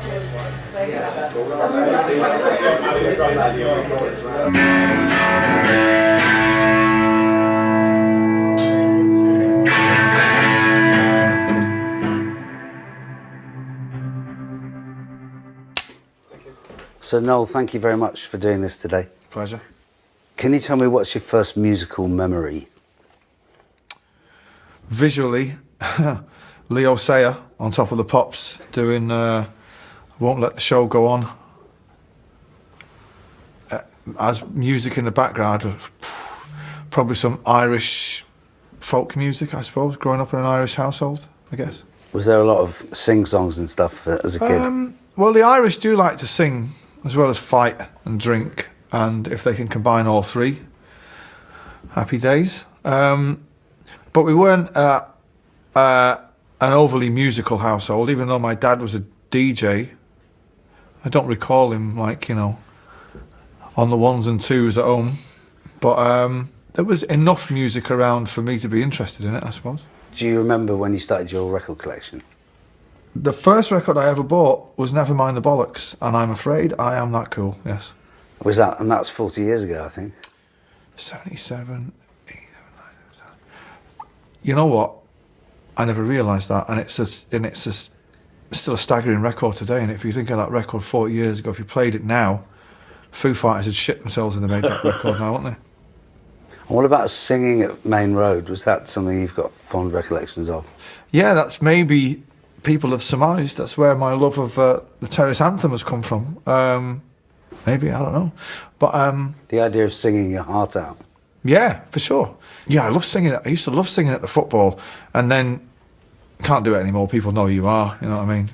So Noel, thank you very much for doing this today. Pleasure. Can you tell me what's your first musical memory? Visually, Leo Sayer on Top of the Pops doing Won't Let the Show Go On. As music in the background, probably some Irish folk music, I suppose, growing up in an Irish household, I guess. Was there a lot of sing-songs and stuff as a kid? Well, the Irish do like to sing as well as fight and drink, and if they can combine all three, happy days. But we weren't an overly musical household, even though my dad was a DJ. I don't recall him, like, you know, on the ones and twos at home. But there was enough music around for me to be interested in it, I suppose. Do you remember when you started your record collection? The first record I ever bought was Never Mind the Bollocks, and I'm afraid I am that cool, yes. Was that, and that's 40 years ago, I think. 77, 87, 97. You know what? I never realised that, and it's still a staggering record today. And if you think of that record 40 years ago, if you played it now, Foo Fighters had shit themselves when they made that record now, wouldn't they? And what about singing at Main Road? Was that something you've got fond recollections of? Yeah, that's maybe people have surmised. That's where my love of the Terrace Anthem has come from. Maybe, I don't know. But the idea of singing your heart out. Yeah, for sure. Yeah, I love singing. I used to love singing at the football, and then can't do it anymore. People know who you are. You know what I mean?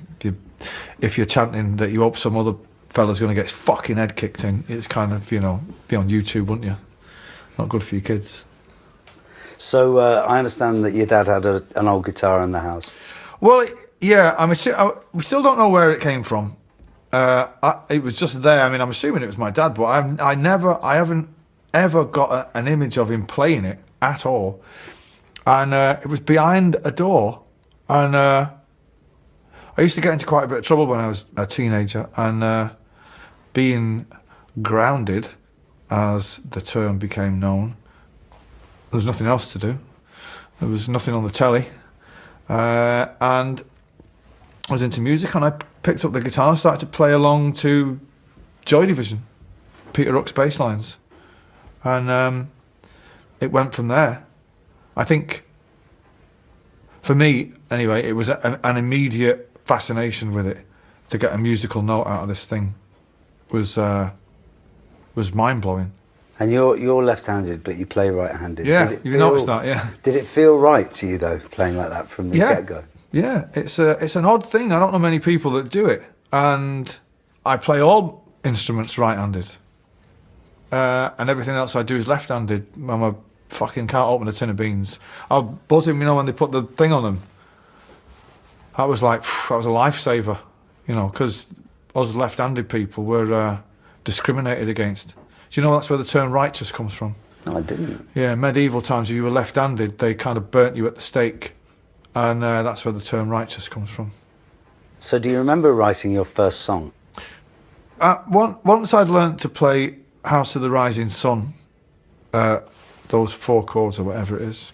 If you're chanting that you hope some other fella's going to get his fucking head kicked in, it's kind of, you know, be on YouTube, wouldn't you? Not good for your kids. So I understand that your dad had an old guitar in the house. Well, yeah. I mean, we still don't know where it came from. It was just there. I mean, I'm assuming it was my dad, but I haven't ever got an image of him playing it at all. And it was behind a door, and I used to get into quite a bit of trouble when I was a teenager, and being grounded, as the term became known, there was nothing else to do. There was nothing on the telly, and I was into music, and I picked up the guitar and started to play along to Joy Division, Peter Hook's bass lines, and it went from there. I think, for me anyway, it was an immediate fascination with it. To get a musical note out of this thing was mind-blowing. And you're left-handed, but you play right-handed. Yeah, you noticed that, yeah. Did it feel right to you, though, playing like that from the get-go? Yeah, it's an odd thing. I don't know many people that do it. And I play all instruments right-handed. And everything else I do is left-handed. I'm a fucking can't open a tin of beans. I'll buzz him, you know, when they put the thing on them. That was like, that was a lifesaver, you know, because us left-handed people were discriminated against. Do you know that's where the term righteous comes from? No, I didn't. Yeah, medieval times, if you were left-handed, they kind of burnt you at the stake. And that's where the term righteous comes from. So do you remember writing your first song? Once I'd learnt to play House of the Rising Sun, those 4 chords or whatever it is,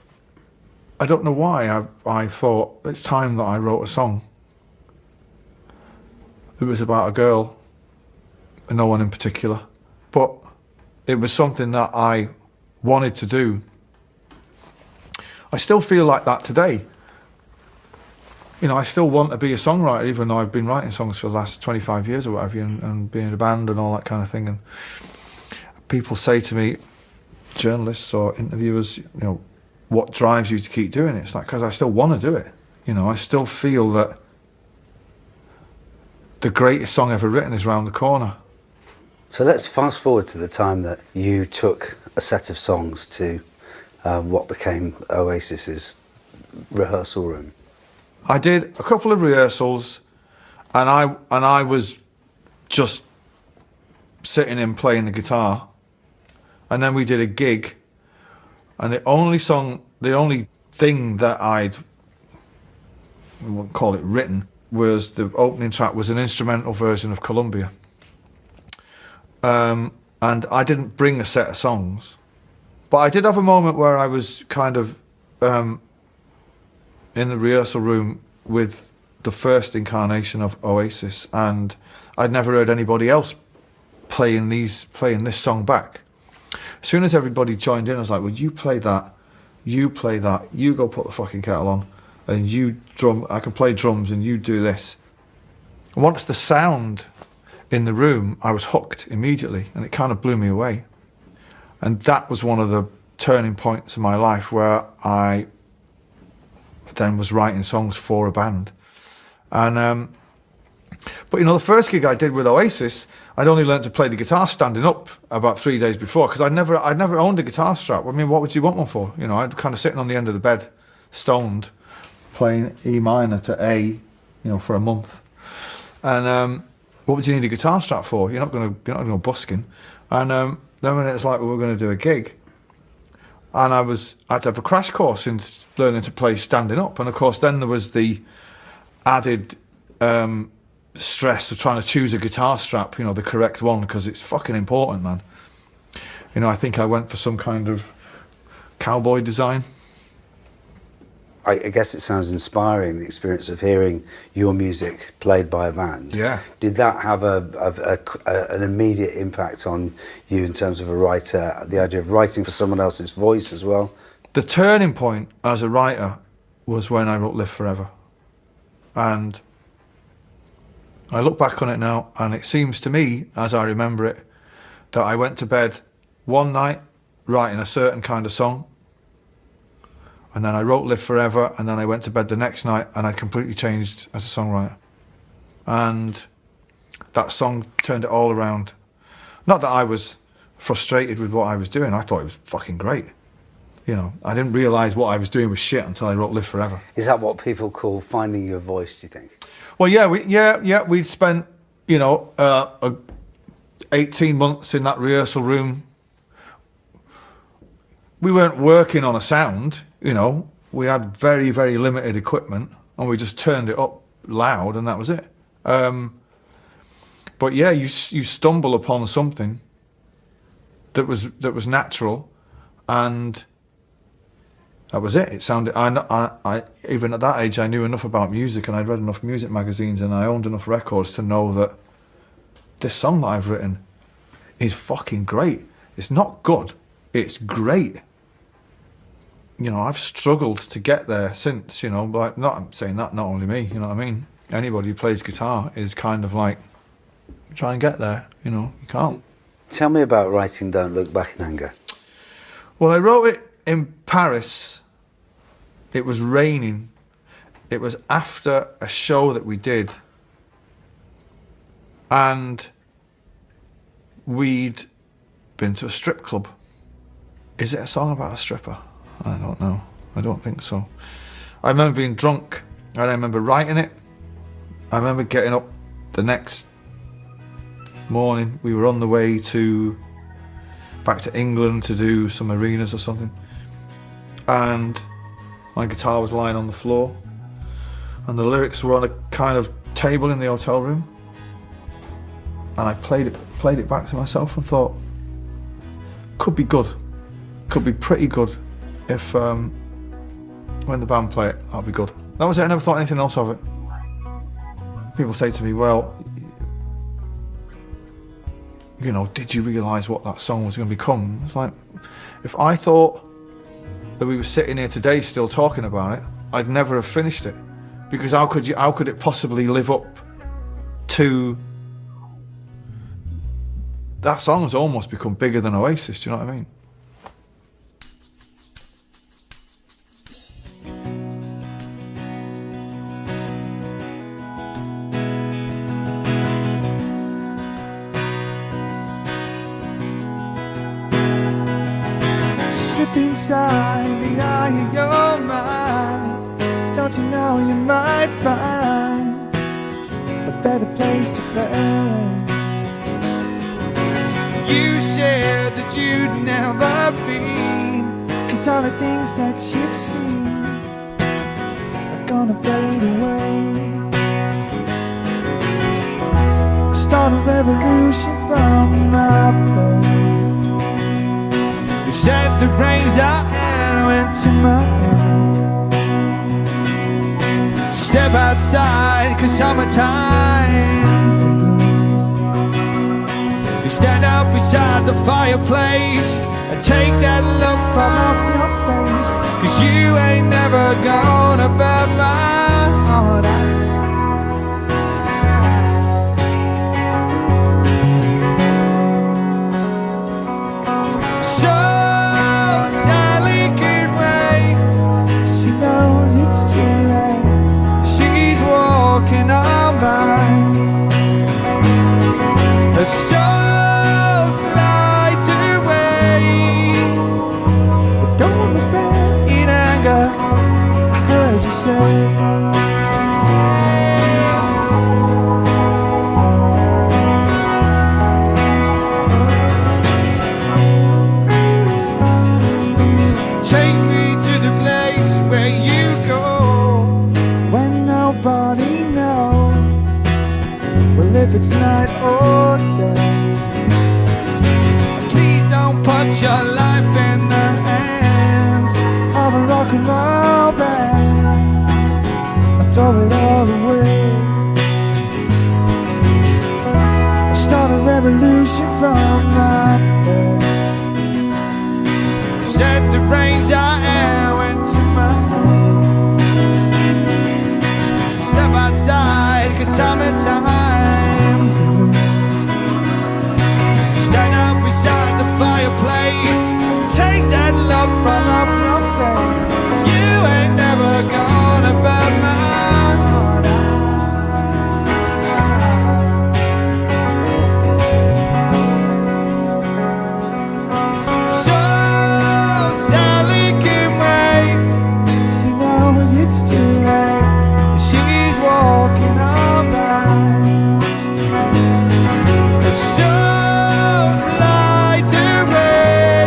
I don't know why I thought it's time that I wrote a song. It was about a girl, and no one in particular, but it was something that I wanted to do. I still feel like that today. You know, I still want to be a songwriter, even though I've been writing songs for the last 25 years or whatever, and being in a band and all that kind of thing. And people say to me, journalists or interviewers, you know, what drives you to keep doing it? It's like, because I still want to do it. You know, I still feel that the greatest song ever written is round the corner. So let's fast forward to the time that you took a set of songs to what became OASIS'S rehearsal room. I did a couple of rehearsals, and I was just sitting in playing the guitar, and then we did a gig, and the only thing that I won't call it written, was the opening track was an instrumental version of Columbia. And I didn't bring a set of songs, but I did have a moment where I was kind of in the rehearsal room with the first incarnation of Oasis, and I'd never heard anybody else playing this song back. As soon as everybody joined in, I was like, well, you play that, you play that, you go put the fucking kettle on, and you drum, I can play drums, and you do this. And once the sound in the room, I was hooked immediately, and it kind of blew me away. And that was one of the turning points in my life where I then was writing songs for a band. And but you know, the first gig I did with Oasis, I'd only learned to play the guitar standing up about 3 days before, because I'd never owned a guitar strap. I mean, what would you want one for? You know, I'd kind of sitting on the end of the bed, stoned, playing E minor to A, you know, for a month. And what would you need a guitar strap for? You're not going to go busking. And then when it was like, well, we're going to do a gig, and I had to have a crash course in learning to play standing up. And of course, then there was the added stress of trying to choose a guitar strap, you know, the correct one, because it's fucking important, man. You know, I think I went for some kind of cowboy design. I guess it sounds inspiring, the experience of hearing your music played by a band. Yeah. Did that have an immediate impact on you in terms of a writer, the idea of writing for someone else's voice as well? The turning point as a writer was when I wrote Live Forever. And I look back on it now, and it seems to me, as I remember it, that I went to bed one night writing a certain kind of song, and then I wrote Live Forever, and then I went to bed the next night and I completely changed as a songwriter. And that song turned it all around. Not that I was frustrated with what I was doing, I thought it was fucking great. You know, I didn't realise what I was doing was shit until I wrote Live Forever. Is that what people call finding your voice, do you think? Well, yeah, we'd spent, you know, 18 months in that rehearsal room. We weren't working on a sound, you know. We had very, very limited equipment, and we just turned it up loud, and that was it. But yeah, you stumble upon something that was natural, and that was it. It sounded. I even at that age, I knew enough about music, and I'd read enough music magazines, and I owned enough records to know that this song that I've written is fucking great. It's not good. It's great. You know, I've struggled to get there since. You know, like I'm saying that not only me. You know what I mean? Anybody who plays guitar is kind of like try and get there. You know, you can't. Tell me about writing Don't Look Back in Anger. Well, I wrote it in Paris. It was raining. It was after a show that we did, and we'd been to a strip club. Is it a song about a stripper? I don't know. I don't think so. I remember being drunk, and I remember writing it. I remember getting up the next morning. We were on the way back to England to do some arenas or something, and my guitar was lying on the floor, and the lyrics were on a kind of table in the hotel room, and I played it back to myself and thought, could be good, could be pretty good if when the band play it, that'll be good. That was it. I never thought anything else of it. People say to me, well, you know, did you realise what that song was going to become? It's like, if I thought that we were sitting here today still talking about it, I'd never have finished it. Because how could it possibly live up to... That song has almost become bigger than Oasis, do you know what I mean? Inside the eye of your mind, don't you know you might find a better place to play? You said that you'd never been, 'cause all the things that you've seen are gonna fade away. start a revolution from my bed. You said the rains out and I went to my head. Step outside, 'cause summertime's a blue. You stand up beside the fireplace and take that look from off your face, 'cause you ain't never gonna burn my heart out. So Sally can wait. She knows it's too late. She's walking on by. The soul's light away. But don't look back in anger, I heard you say. Take me to the place where you go when nobody knows. Well, if it's night or day, please don't put your life in the hands of a rock and roll band and throw it all away. I'll start a revolution from my bed. Said the rains I went to my home. Step outside, 'cause summertime's a blue. Stand up beside the fireplace, take that look from off your face. You ain't never gonna burn my heart out. So Sally can wait. She knows it's too late. She's walking on by. The soul's light away.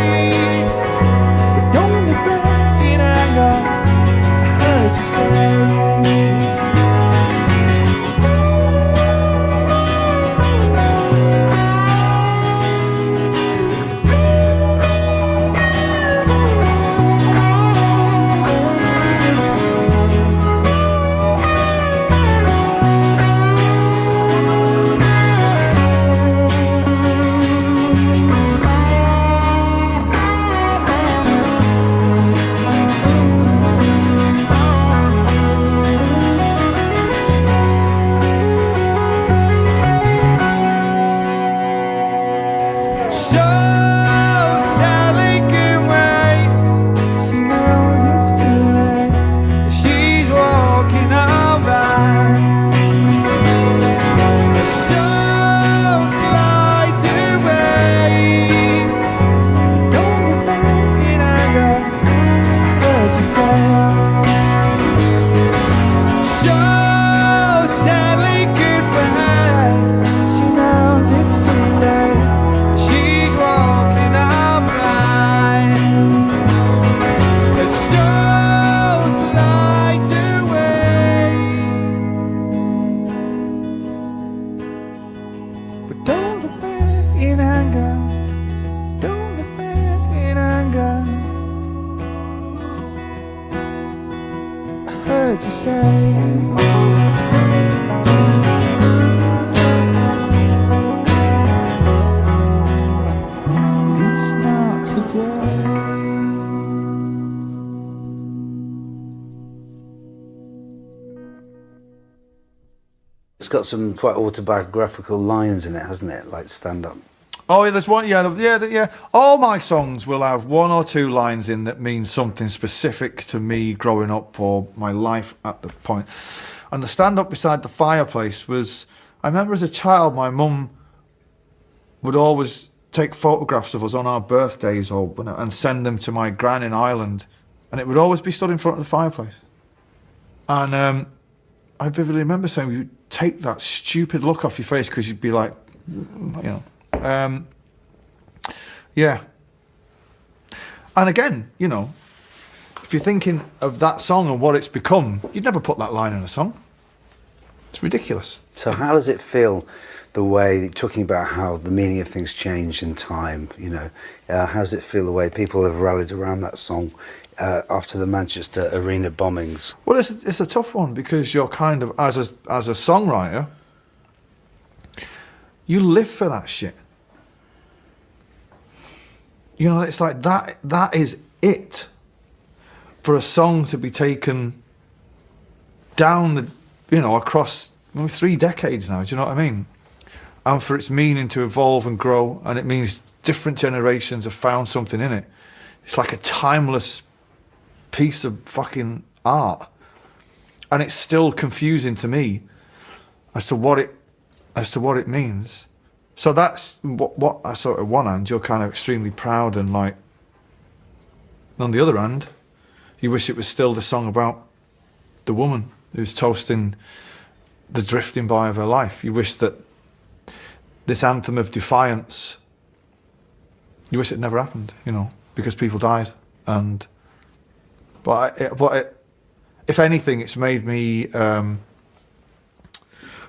But don't look back in anger, I heard you say. So Sally can wait. She knows it's too late. She's walking on by. The soul's light away. Don't look back in anger, I heard you say. So Sally can wait. She knows it's too late. She's walking on by. The soul's light away. But don't look back in anger. Don't look back in anger. I heard you say. It's not today. It's got some quite autobiographical lines in it, hasn't it? Like stand up. Oh, yeah, there's one. Yeah. All my songs will have one or two lines in that mean something specific to me growing up or my life at the point. And the stand up beside the fireplace was, I remember as a child, my mum would always take photographs of us on our birthdays and send them to my gran in Ireland, and it would always be stood in front of the fireplace. And I vividly remember saying, "You take that stupid look off your face," because you'd be like, you know. Yeah. And again, you know, if you're thinking of that song and what it's become, you'd never put that line in a song. It's ridiculous. So how does it feel, the way, talking about how the meaning of things change in time, you know, how does it feel the way people have rallied around that song after the Manchester arena bombings? Well, it's a tough one, because you're kind of, as a songwriter, you live for that shit. You know, it's like that is it. For a song to be taken down the, you know, across 3 decades now, do you know what I mean? And for its meaning to evolve and grow, and it means different generations have found something in it. It's like a timeless piece of fucking art. And it's still confusing to me as to what it means. So that's what I sort of, one hand, you're kind of extremely proud, and like, on the other hand, you wish it was still the song about the woman who's toasting the drifting by of her life. You wish that this anthem of defiance, you wish it never happened, you know, because people died. And but if anything, it's made me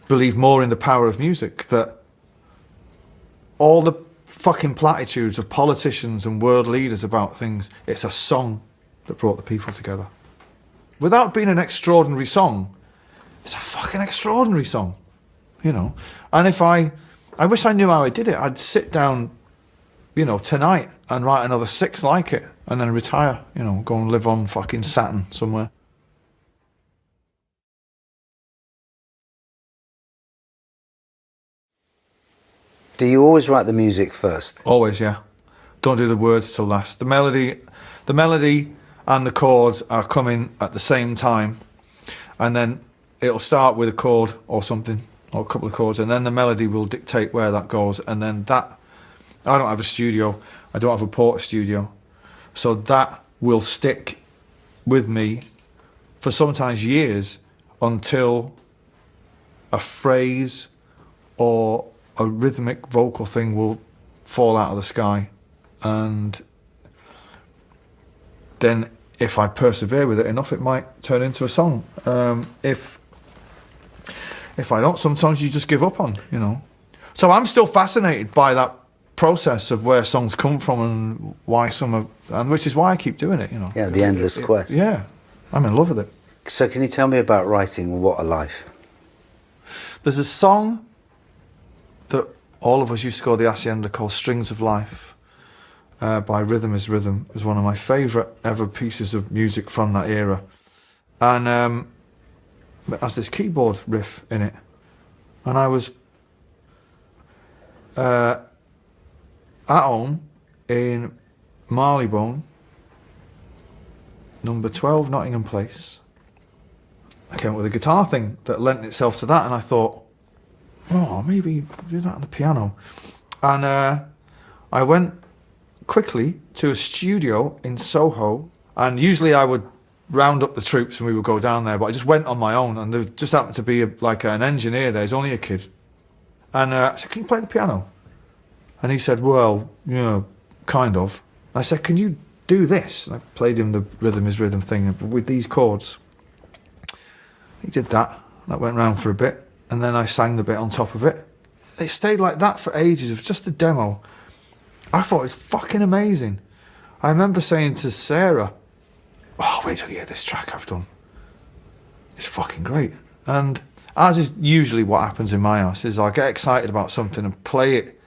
believe more in the power of music, that all the fucking platitudes of politicians and world leaders about things, it's a song that brought the people together. Without being an extraordinary song, it's a fucking extraordinary song, you know. And if I wish I knew how I did it. I'd sit down, you know, tonight and write another 6 like it, and then retire, you know, go and live on fucking Saturn somewhere. Do you always write the music first? Always, yeah. Don't do the words till last. The melody and the chords are coming at the same time, and then it'll start with a chord or something, or a couple of chords, and then the melody will dictate where that goes, and then that, I don't have a studio, I don't have a Porter studio, so that will stick with me for sometimes years, until a phrase or a rhythmic vocal thing will fall out of the sky, and then if I persevere with it enough, it might turn into a song. If I don't, sometimes you just give up on, you know. So I'm still fascinated by that process of where songs come from and why some are, and which is why I keep doing it, you know. Yeah, the endless quest. Yeah, I'm in love with it. So can you tell me about writing What a Life? There's a song that all of us used to go to the hacienda called Strings of Life, by Rhythm is Rhythm. It was one of my favourite ever pieces of music from that era. And it has this keyboard riff in it. And I was at home in Marleybone, number 12 Nottingham Place. I came up with a guitar thing that lent itself to that, and I thought, oh, maybe do that on the piano. And I went quickly to a studio in Soho, and usually I would round up the troops and we would go down there, but I just went on my own, and there just happened to be like an engineer there. He's only a kid. And I said, can you play the piano? And he said, well, yeah, kind of. And I said, can you do this? And I played him the Rhythm is Rhythm thing with these chords. He did that. That went round for a bit, and then I sang the bit on top of it. It stayed like that for ages. It was just a demo. I thought it was fucking amazing. I remember saying to Sarah, oh, wait till you hear this track I've done. It's fucking great. And as is usually what happens in my house, is I get excited about something and play it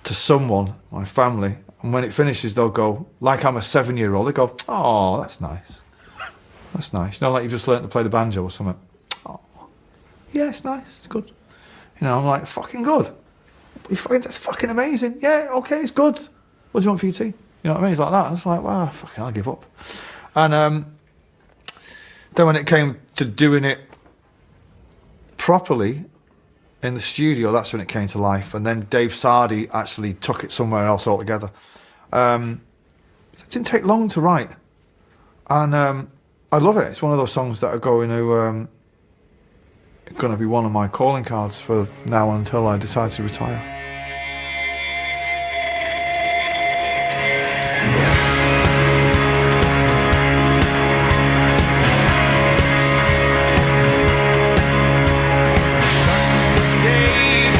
to someone, my family, and when it finishes they'll go, like I'm a 7-year-old, they go, oh, that's nice. That's nice. You know, like you've just learnt to play the banjo or something. Oh, yeah, it's nice, it's good. You know, I'm like, fucking good. That's fucking amazing. Yeah, okay, it's good. What do you want for your tea? You know what I mean? It's like that. It's like, wow, fucking, I'll give up. And then when it came to doing it properly in the studio, that's when it came to life. And then Dave Sardi actually took it somewhere else altogether. It didn't take long to write. And I love it. It's one of those songs that are going to be one of my calling cards for now until I decide to retire. Sunday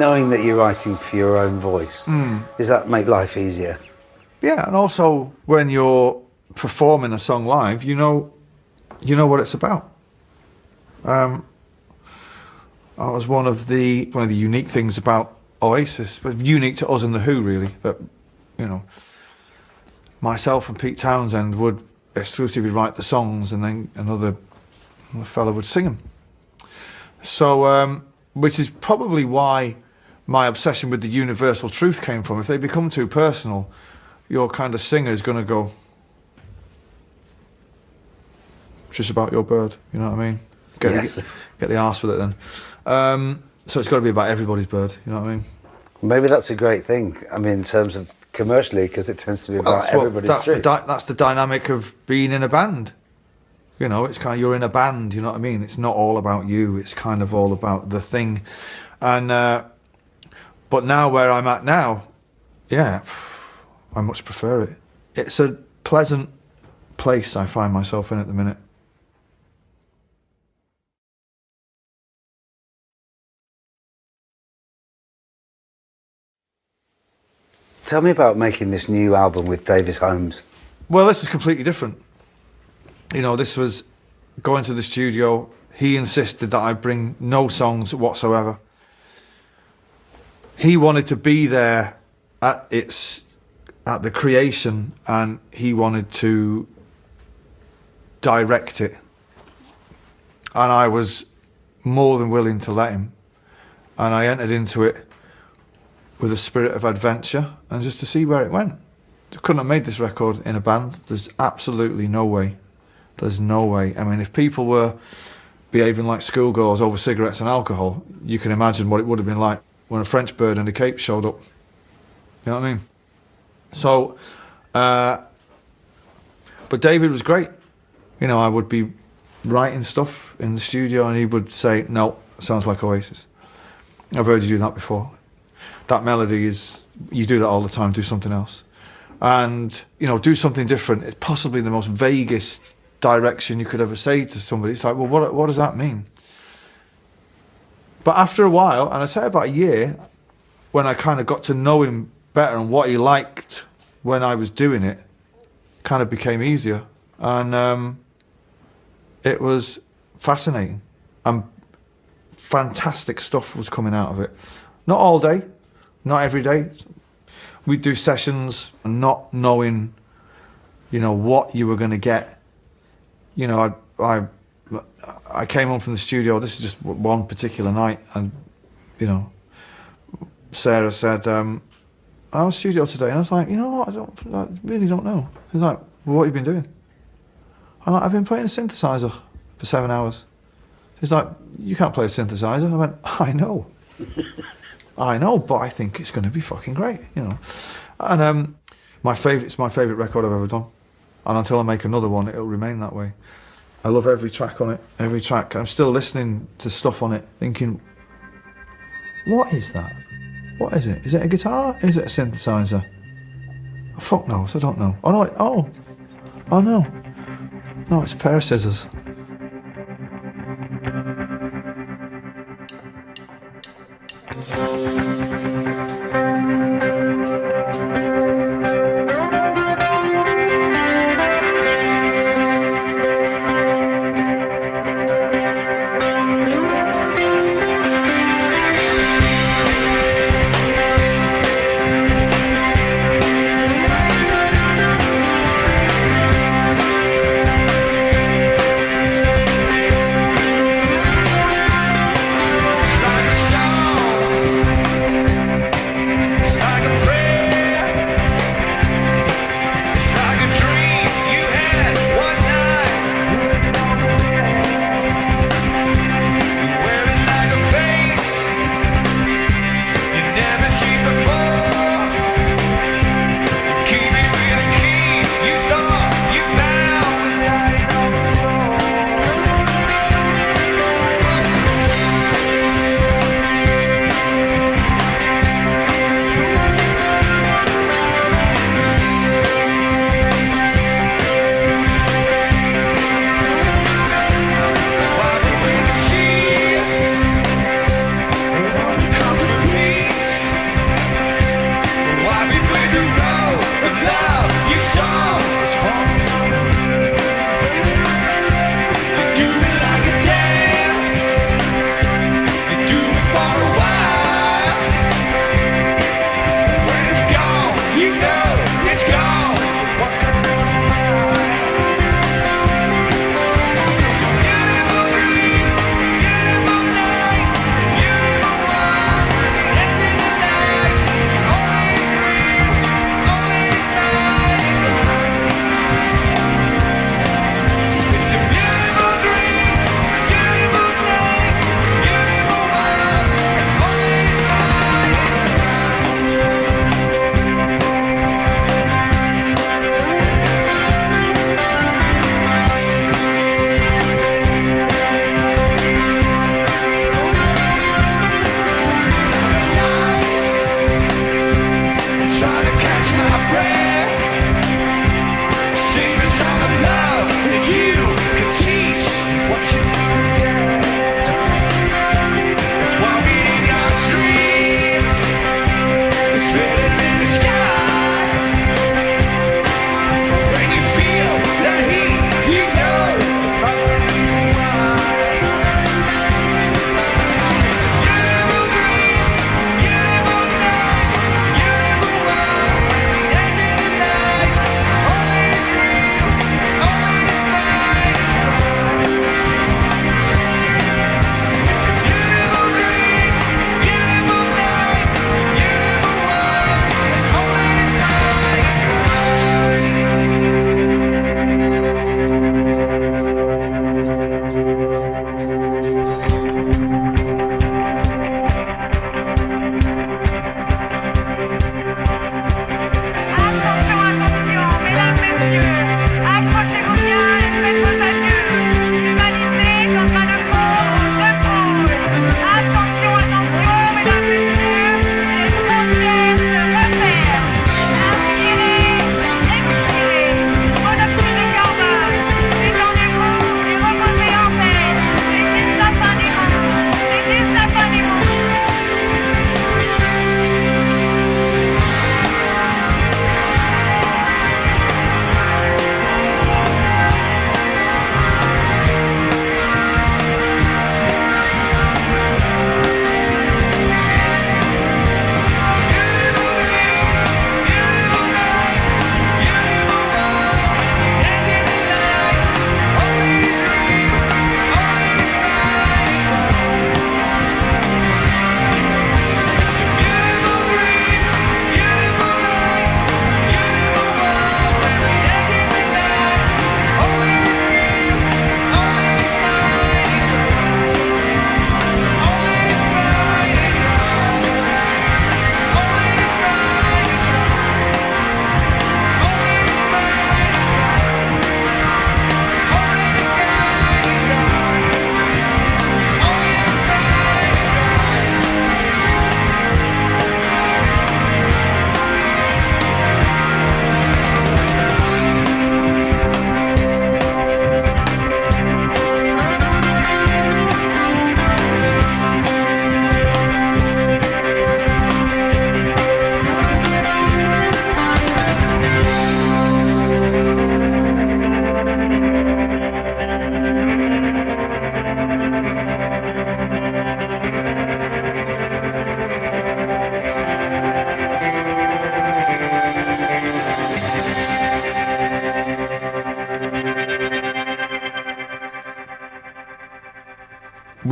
knowing that you're writing for your own voice, does that make life easier? Yeah, and also when you're performing a song live, you know what it's about. That was one of the unique things about Oasis, but unique to us and the Who, really. That, you know, myself and Pete Townsend would exclusively write the songs, and then another fellow would sing them. So, which is probably why my obsession with the universal truth came from. If they become too personal, your kind of singer is going to go, it's just about your bird, you know what I mean? Get the arse with it then. So it's got to be about everybody's bird, you know what I mean? Maybe that's a great thing, I mean, in terms of commercially, because it tends to be about everybody's truth. That's the dynamic of being in a band. You know, it's kind of, you're in a band, you know what I mean? It's not all about you, it's kind of all about the thing. And, but now where I'm at now, yeah, I much prefer it. It's a pleasant place I find myself in at the minute. Tell me about making this new album with David Holmes. Well, this is completely different. You know, this was going to the studio. He insisted that I bring no songs whatsoever. He wanted to be there at the creation, and he wanted to direct it. And I was more than willing to let him. And I entered into it with a spirit of adventure and just to see where it went. I couldn't have made this record in a band. There's absolutely no way. There's no way. I mean, if people were behaving like schoolgirls over cigarettes and alcohol, you can imagine what it would have been like when a French bird and a cape showed up. You know what I mean? So, but David was great. You know, I would be writing stuff in the studio and he would say, no, sounds like Oasis. I've heard you do that before. That melody is, you do that all the time, do something else. And, you know, do something different. It's possibly the most vaguest direction you could ever say to somebody. It's like, well, what does that mean? But after a while, and I'd say about a year, when I kind of got to know him better and what he liked when I was doing it, kind of became easier. And it was fascinating. And fantastic stuff was coming out of it. Not all day, not every day. We'd do sessions not knowing, you know, what you were going to get. You know, I came home from the studio, this is just one particular night, and, you know, Sarah said, I was studio today, and I was like, you know what, I really don't know. She's like, well, what have you been doing? I'm like, I've been playing a synthesizer for 7 hours. She's like, you can't play a synthesizer. I went, I know. I know, but I think it's going to be fucking great, you know. And it's my favourite record I've ever done. And until I make another one, it'll remain that way. I love every track on it, every track. I'm still listening to stuff on it, thinking, what is that? What is it? Is it a guitar? Is it a synthesizer? Oh, fuck knows, I don't know. Oh no, oh no. No, it's a pair of scissors.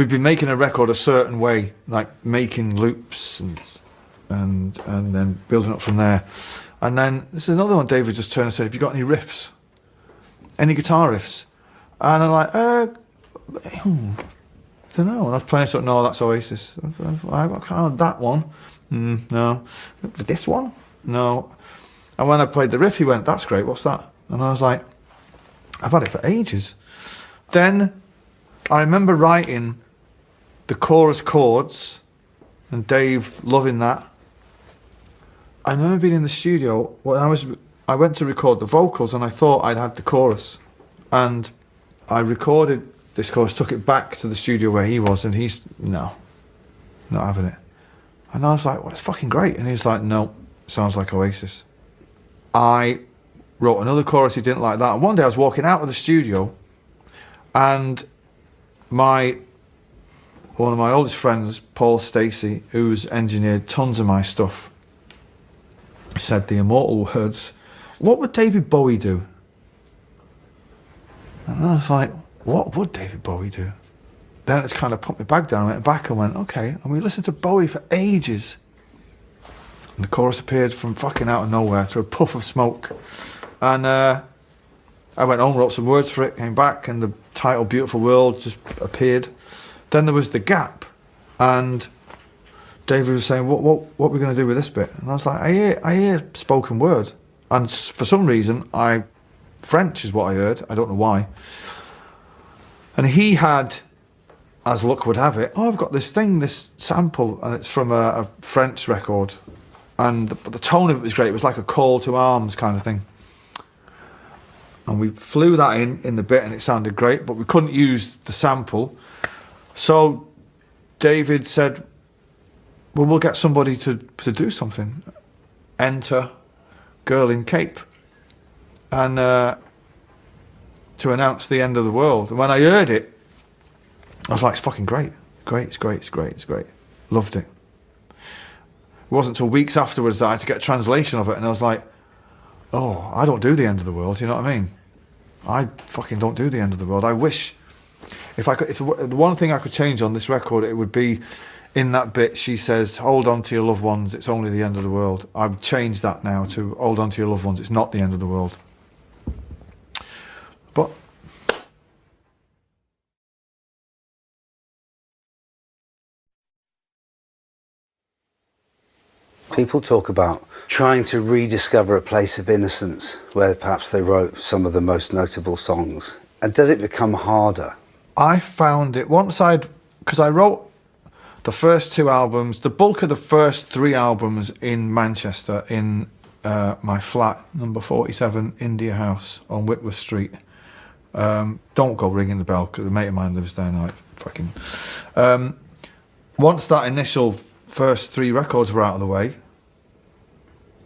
we've been making a record a certain way, like making loops and then building up from there. And then this is another one. David just turned and said, "Have you got any riffs? Any guitar riffs?" And I'm like, I don't know. And I was playing something. No, that's Oasis. I got kind of that one. No. This one? No. And when I played the riff, he went, "That's great. What's that?" And I was like, "I've had it for ages." Then I remember writing the chorus chords and Dave loving that. I remember being in the studio when I went to record the vocals and I thought I'd had the chorus. And I recorded this chorus, took it back to the studio where he was, and he's, "No, not having it." And I was like, "Well, it's fucking great." And he's like, "No, it sounds like Oasis." I wrote another chorus, he didn't like that. And one day I was walking out of the studio and one of my oldest friends, Paul Stacey, who's engineered tons of my stuff, said the immortal words, "What would David Bowie do?" And I was like, what would David Bowie do? Then it's kind of put me back down, I went back and went, okay. And we listened to Bowie for ages. And the chorus appeared from fucking out of nowhere through a puff of smoke. And I went home, wrote some words for it, came back, and the title Beautiful World just appeared. Then there was the gap, and David was saying, what are we going to do with this bit? And I was like, I hear spoken word. And for some reason, French is what I heard, I don't know why. And he had, as luck would have it, I've got this thing, this sample, and it's from a French record. And the tone of it was great, it was like a call to arms kind of thing. And we flew that in the bit and it sounded great, but we couldn't use the sample. So David said, well, we'll get somebody to do something. Enter Girl in Cape. And to announce the end of the world. And when I heard it, I was like, it's fucking great. Great, it's great, it's great, it's great. Loved it. It wasn't until weeks afterwards that I had to get a translation of it, and I was like, oh, I don't do the end of the world, you know what I mean? I fucking don't do the end of the world. I wish, if the one thing I could change on this record, it would be in that bit she says, hold on to your loved ones, it's only the end of the world. I've changed that now to hold on to your loved ones, it's not the end of the world. But people talk about trying to rediscover a place of innocence where perhaps they wrote some of the most notable songs. And does it become harder? I found it because I wrote the first two albums, the bulk of the first three albums in Manchester, in my flat, number 47, India House on Whitworth Street. Don't go ringing the bell because a mate of mine lives there now. Fucking. Once that initial first three records were out of the way,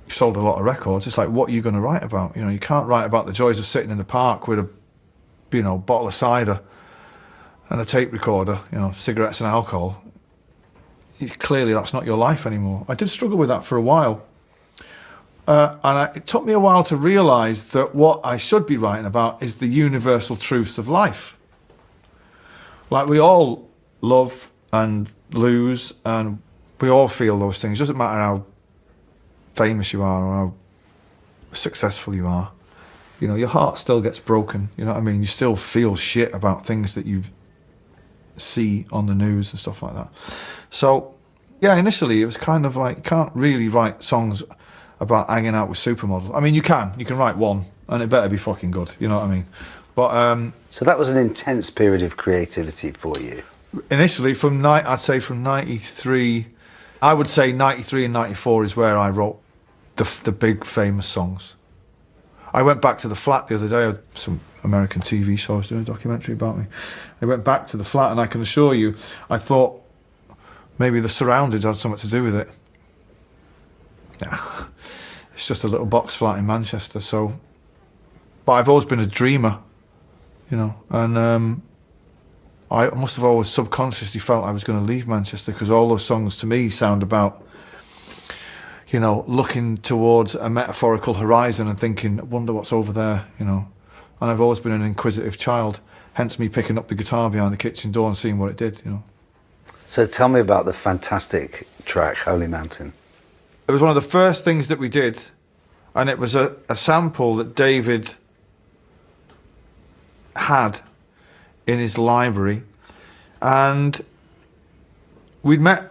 you sold a lot of records. It's like, what are you going to write about? You know, you can't write about the joys of sitting in the park with a, bottle of cider and a tape recorder, cigarettes and alcohol. Clearly, that's not your life anymore. I did struggle with that for a while. It took me a while to realise that what I should be writing about is the universal truths of life. Like, we all love and lose, and we all feel those things. It doesn't matter how famous you are or how successful you are. Your heart still gets broken, you know what I mean? You still feel shit about things that you see on the news and stuff like that. So, yeah, initially it was kind of like, you can't really write songs about hanging out with supermodels. I mean, you can write one, and it better be fucking good, you know what I mean? But so that was an intense period of creativity for you. Initially, I'd say from 93, I would say 93 and 94 is where I wrote the big famous songs. I went back to the flat the other day. I had some American TV show, I was doing a documentary about me. I went back to the flat, and I can assure you, I thought maybe the surroundings had something to do with it. Yeah, it's just a little box flat in Manchester. So, but I've always been a dreamer, and I must have always subconsciously felt I was going to leave Manchester, because all those songs to me sound about, looking towards a metaphorical horizon and thinking, I wonder what's over there, And I've always been an inquisitive child. hence me picking up the guitar behind the kitchen door and seeing what it did, you know. So tell me about the fantastic track, Holy Mountain. It was one of the first things that we did, and it was a sample that David had in his library, and we'd met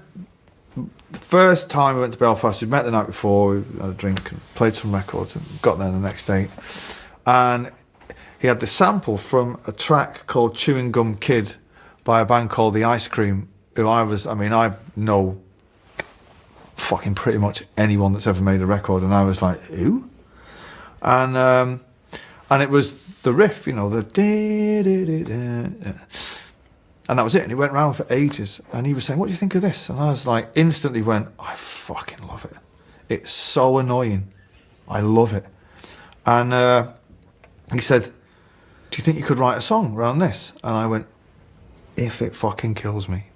the first time we went to Belfast. We'd met the night before, we had a drink and played some records and got there the next day, and he had the sample from a track called Chewing Gum Kid by a band called The Ice Cream, who I know fucking pretty much anyone that's ever made a record, and I was like, who? And it was the riff, you know, the and that was it. And it went round for ages. And he was saying, what do you think of this? And I was like, instantly went, I fucking love it. It's so annoying. I love it. And he said, do you think you could write a song around this? And I went, if it fucking kills me.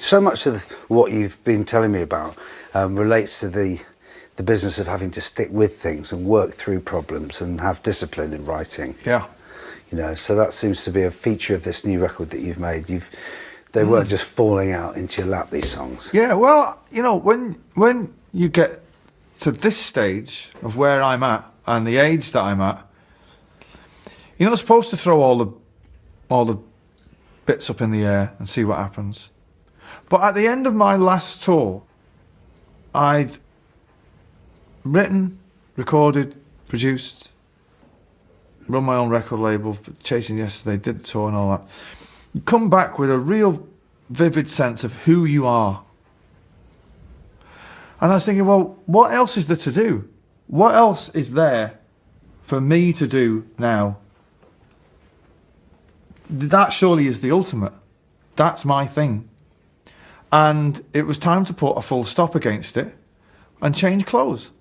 So much of what you've been telling me about relates to the business of having to stick with things and work through problems and have discipline in writing. Yeah. You know, so that seems to be a feature of this new record that you've made. They weren't just falling out into your lap, these songs. Yeah, well, you know, when you get to this stage of where I'm at and the age that I'm at, you're not supposed to throw all the bits up in the air and see what happens. But at the end of my last tour, I'd written, recorded, produced, run my own record label, Chasing Yesterday, did the tour and all that. You come back with a real vivid sense of who you are. And I was thinking, well, what else is there to do? What else is there for me to do now? That surely is the ultimate. That's my thing. And it was time to put a full stop against it and change clothes.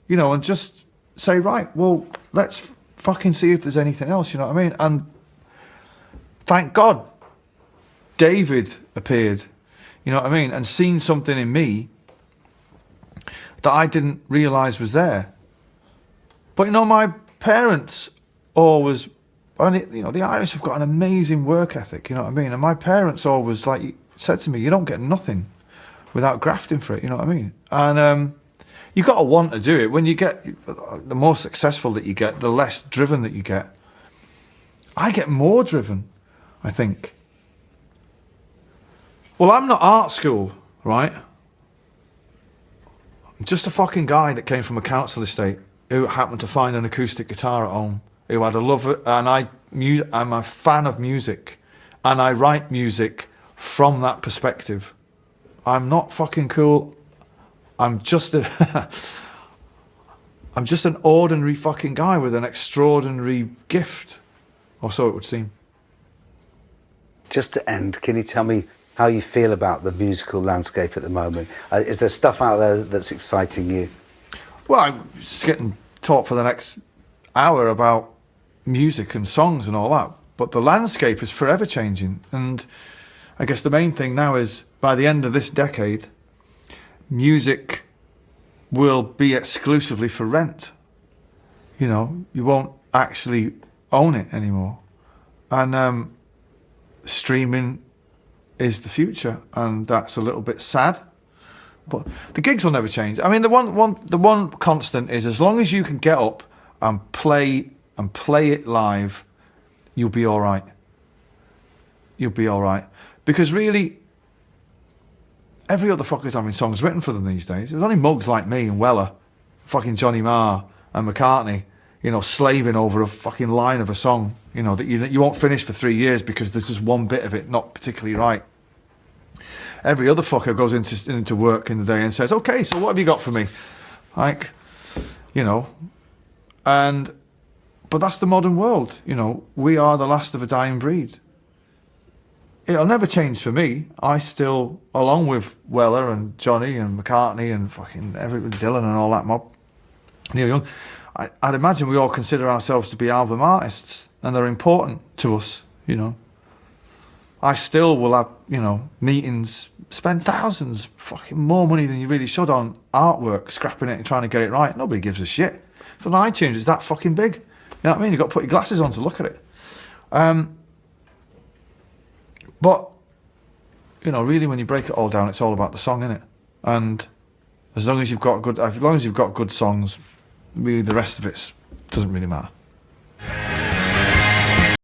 You know, and just say, right, well, let's fucking see if there's anything else, you know what I mean? And thank God David appeared, you know what I mean, and seen something in me that I didn't realise was there. But, you know, my parents always, and you know, the Irish have got an amazing work ethic, you know what I mean? And my parents always said to me, you don't get nothing without grafting for it, you know what I mean? And you got to want to do it. When you get, the more successful that you get, the less driven that you get. I get more driven, I think. Well, I'm not art school, right? I'm just a fucking guy that came from a council estate who happened to find an acoustic guitar at home, who had a love, and I'm a fan of music, and I write music from that perspective. I'm not fucking cool. I'm just an ordinary fucking guy with an extraordinary gift, or so it would seem. Just to end, can you tell me how you feel about the musical landscape at the moment? Is there stuff out there that's exciting you? Well, I'm just getting taught for the next hour about music and songs and all that, but the landscape is forever changing. And I guess the main thing now is, by the end of this decade, music will be exclusively for rent. You know, you won't actually own it anymore. And streaming is the future, and that's a little bit sad. But the gigs will never change. I mean, the one constant is, as long as you can get up and play it live, you'll be all right. You'll be all right. Because really, every other fucker's having songs written for them these days. There's only mugs like me and Weller, fucking Johnny Marr and McCartney, you know, slaving over a fucking line of a song, you know, that you won't finish for 3 years because there's just one bit of it not particularly right. Every other fucker goes into work in the day and says, okay, so what have you got for me? Like, you know, but that's the modern world, you know. We are the last of a dying breed. It'll never change for me. I still, along with Weller and Johnny and McCartney and fucking everybody, Dylan and all that mob, Neil Young, I'd imagine we all consider ourselves to be album artists, and they're important to us, you know. I still will have, you know, meetings, spend thousands, fucking more money than you really should on artwork, scrapping it and trying to get it right. Nobody gives a shit. For iTunes, it's that fucking big. You know what I mean? You've got to put your glasses on to look at it. But, you know, really, when you break it all down, it's all about the song, innit? And as long as you've got good songs, really the rest of it doesn't really matter.